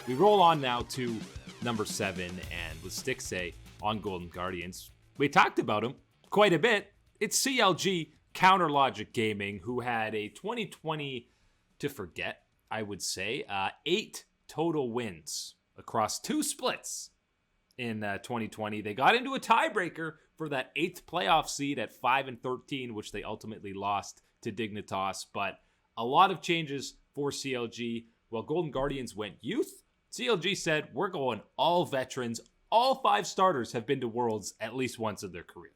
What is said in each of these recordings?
We roll on now to number 7, and with Stixay on Golden Guardians. We talked about him quite a bit. It's CLG Counter Logic Gaming, who had a 2020 to forget, I would say. 8 total wins across 2 splits in 2020. They got into a tiebreaker for that 8th playoff seed at 5-13, which they ultimately lost to Dignitas. But a lot of changes for CLG. While Golden Guardians went youth, CLG said, we're going all veterans. All 5 starters have been to Worlds at least once in their career.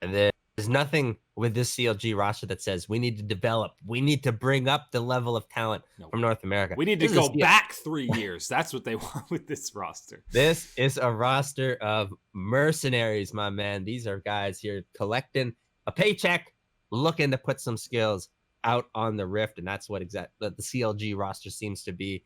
And there's nothing with this CLG roster that says we need to develop. We need to bring up the level of talent from North America. We need to go back 3 years. That's what they want with this roster. This is a roster of mercenaries, my man. These are guys here collecting a paycheck, looking to put some skills out on the Rift. And that's what the CLG roster seems to be.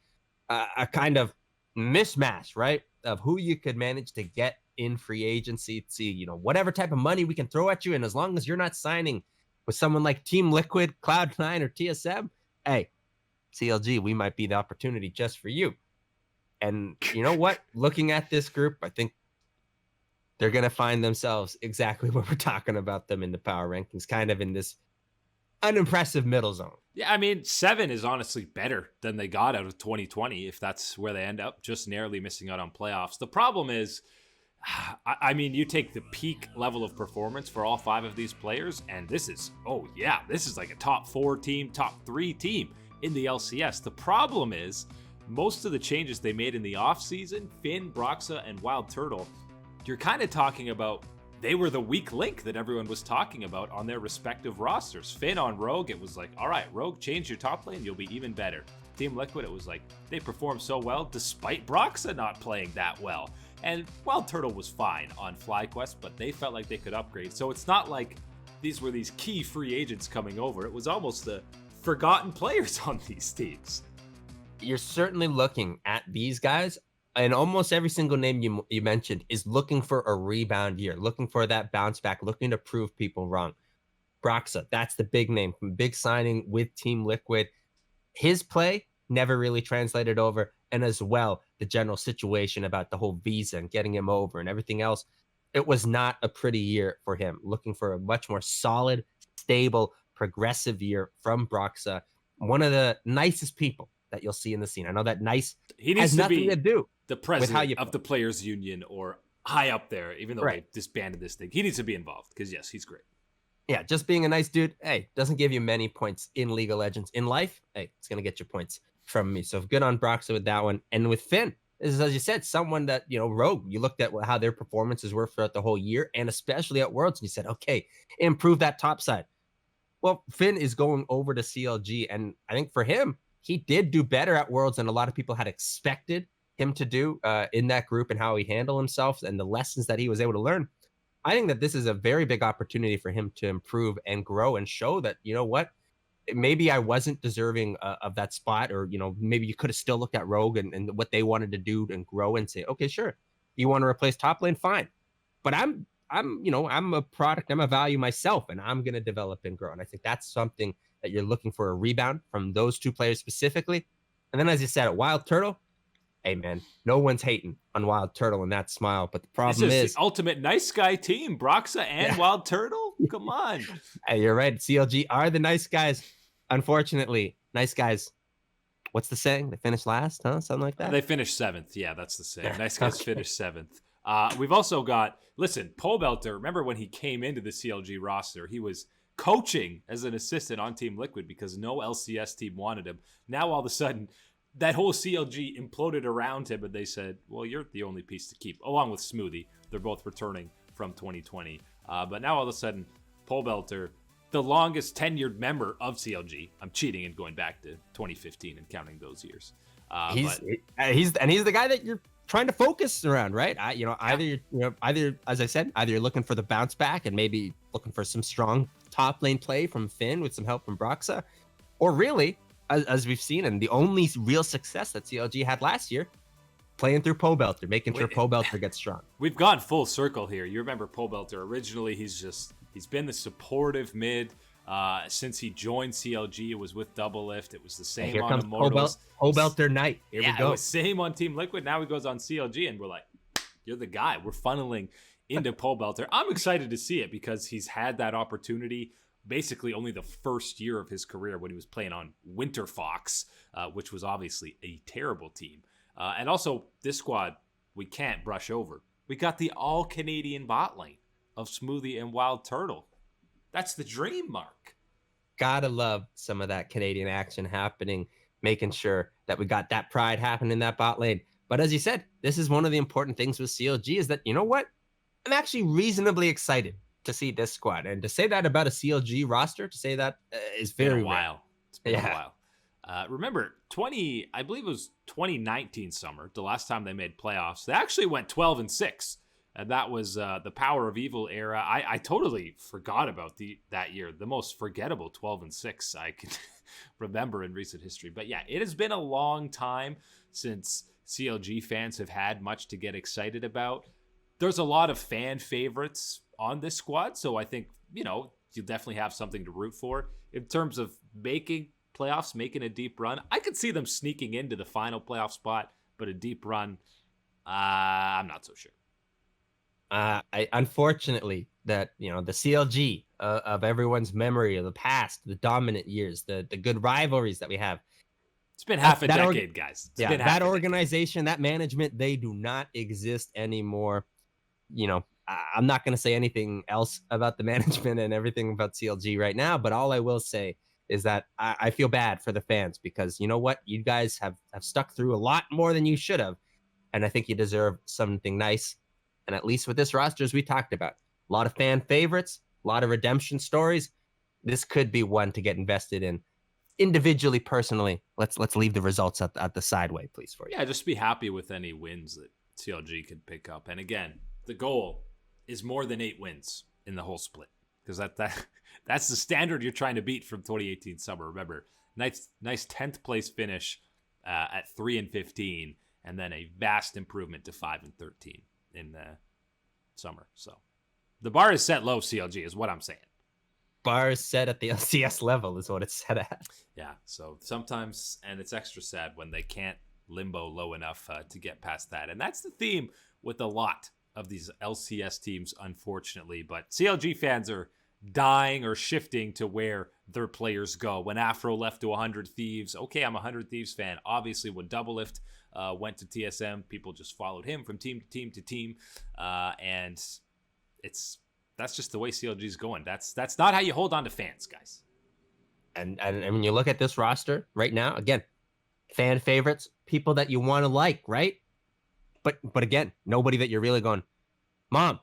A kind of mismatch, right? Of who you could manage to get in free agency. See, whatever type of money we can throw at you. And as long as you're not signing with someone like Team Liquid, Cloud9, or TSM, hey, CLG, we might be the opportunity just for you. And you know what? Looking at this group, I think they're going to find themselves exactly what we're talking about them in the power rankings, kind of in this unimpressive middle zone. Yeah, I mean, 7 is honestly better than they got out of 2020, if that's where they end up, just narrowly missing out on playoffs. The problem is, I mean, you take the peak level of performance for all 5 of these players, and this is like a top 4 team, top 3 team in the LCS. The problem is, most of the changes they made in the offseason, Finn, Broxa, and Wild Turtle, you're kind of talking about they were the weak link that everyone was talking about on their respective rosters. Finn on Rogue, it was like, all right, Rogue, change your top lane, you'll be even better. Team Liquid, it was like, they performed so well despite Broxa not playing that well. And Wild Turtle was fine on FlyQuest, but they felt like they could upgrade. So it's not like these were these key free agents coming over. It was almost the forgotten players on these teams. You're certainly looking at these guys, and almost every single name you mentioned is looking for a rebound year, looking for that bounce back, looking to prove people wrong. Broxa, that's the big name, big signing with Team Liquid. His play never really translated over, and as well, the general situation about the whole visa and getting him over and everything else, it was not a pretty year for him. Looking for a much more solid, stable, progressive year from Broxa, one of the nicest people that you'll see in the scene. I know that nice he needs has to nothing be to do the president of the Players Union or high up there, even though they disbanded this thing. He needs to be involved because, yes, he's great. Yeah, just being a nice dude, hey, doesn't give you many points in League of Legends. In life, hey, it's going to get you points from me. So good on Broxa with that one. And with Finn, this is, as you said, someone that, Rogue, you looked at how their performances were throughout the whole year, and especially at Worlds, and you said, okay, improve that top side. Well, Finn is going over to CLG, and I think for him, he did do better at Worlds than a lot of people had expected him to do in that group and how he handled himself and the lessons that he was able to learn. I think that this is a very big opportunity for him to improve and grow and show that, you know what, maybe I wasn't deserving of that spot, or, maybe you could have still looked at Rogue and what they wanted to do and grow and say, okay, sure, you want to replace top lane, fine. But I'm a product, I'm a value myself, and I'm going to develop and grow. And I think that's something that you're looking for, a rebound from those 2 players specifically. And then, as you said, at Wild Turtle, hey, man, no one's hating on Wild Turtle and that smile. But the problem is the ultimate nice guy team, Broxa and Wild Turtle. Come on. Hey, you're right. CLG are the nice guys. Unfortunately, nice guys. What's the saying? They finished last, huh? Something like that? They finished 7th. Yeah, that's the saying. Nice guys finished 7th. We've also got, Pobelter, remember when he came into the CLG roster, he was coaching as an assistant on Team Liquid because no LCS team wanted him. Now, all of a sudden, that whole CLG imploded around him, and they said, well, you're the only piece to keep, along with Smoothie. They're both returning from 2020. But now, all of a sudden, Pobelter, the longest tenured member of CLG, I'm cheating and going back to 2015 and counting those years. He's the guy that you're trying to focus around, right? Either, as I said, either you're looking for the bounce back and maybe looking for some strong top lane play from Finn with some help from Broxa, or really, as we've seen, and the only real success that CLG had last year, playing through Pobelter, making sure Pobelter gets strong. We've gone full circle here. You remember Pobelter originally? He's been the supportive mid. Since he joined CLG, it was with Double Lift. It was the And same here on comes Immortals. Pobelter Knight. Here Yeah, we go. it was same on Team Liquid. Now he goes on CLG, and we're like, you're the guy. We're funneling into Pobelter. I'm excited to see it because he's had that opportunity basically only the first year of his career when he was playing on Winter Fox, which was obviously a terrible team. And also, this squad, we can't brush over. We got the all-Canadian bot lane of Smoothie and Wild Turtle. That's the dream, Mark. Gotta love some of that Canadian action happening, making sure that we got that pride happening in that bot lane. But as you said, this is one of the important things with CLG is that, you know what? I'm actually reasonably excited to see this squad. And to say that about a CLG roster, to say that is very been a while. It's been a while. Remember, I believe it was 2019 summer, the last time they made playoffs. They actually went 12-6. And that was the Power of Evil era. I totally forgot about that year. The most forgettable 12-6 I can remember in recent history. But yeah, it has been a long time since CLG fans have had much to get excited about. There's a lot of fan favorites on this squad, so I think, you'll definitely have something to root for. In terms of making playoffs, making a deep run, I could see them sneaking into the final playoff spot, but a deep run, I'm not so sure. Unfortunately, that the CLG of everyone's memory of the past, the dominant years, the good rivalries that we have. It's been half a decade, guys. It's been that organization, that management, they do not exist anymore. I'm not going to say anything else about the management and everything about CLG right now, but all I will say is that I feel bad for the fans because you know what? You guys have stuck through a lot more than you should have. And I think you deserve something nice. And at least with this roster, as we talked about, a lot of fan favorites, a lot of redemption stories. This could be one to get invested in. Individually, personally, let's leave the results at the sideway, please, for you. Yeah, just be happy with any wins that CLG could pick up. And again, the goal is more than 8 wins in the whole split because that's the standard you're trying to beat from 2018 summer. Remember, nice 10th place finish at 3-15, and then a vast improvement to 5-13 in the summer. So the bar is set low, CLG, is what I'm saying. Bar is set at the LCS level is what it's set at. Yeah, so sometimes, and it's extra sad when they can't limbo low enough to get past that. And that's the theme with a lot of these LCS teams, unfortunately. But CLG fans are dying or shifting to where their players go. When Afro left to 100 Thieves, okay, I'm a 100 Thieves fan. Obviously, when Double Lift went to TSM, people just followed him from team to team to team. And that's just the way CLG is going. That's not how you hold on to fans, guys. And when you look at this roster right now, again, fan favorites, people that you want to like, right? But again, nobody that you're really going, Mom,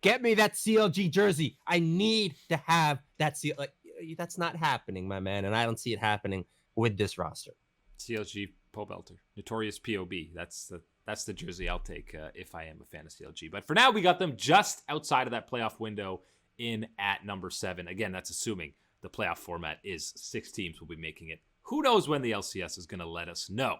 get me that CLG jersey. I need to have that CLG. Like, that's not happening, my man. And I don't see it happening with this roster. CLG Pobelter, Notorious P.O.B. That's the jersey I'll take if I am a fan of CLG. But for now, we got them just outside of that playoff window in at number 7. Again, that's assuming the playoff format is 6 teams will be making it. Who knows when the LCS is going to let us know?